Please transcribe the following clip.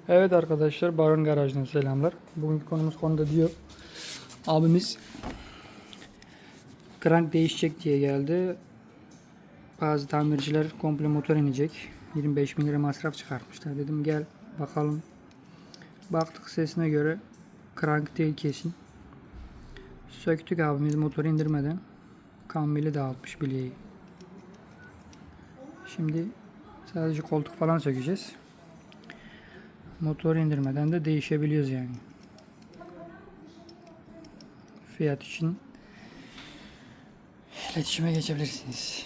Evet arkadaşlar, Baron Garaj'dan selamlar. Bugünkü konumuz Honda Dio. Abimiz crank değişecek diye geldi. Bazı tamirciler komple motor inecek. 25 bin lira masraf çıkartmışlar. Dedim gel bakalım. Baktık sesine göre crank değil kesin. Söktük abimiz motoru indirmeden. Kambili dağıtmış bilyeyi. Şimdi sadece koltuk falan sökeceğiz. Motor indirmeden de değişebiliyoruz yani. Fiyat için iletişime geçebilirsiniz.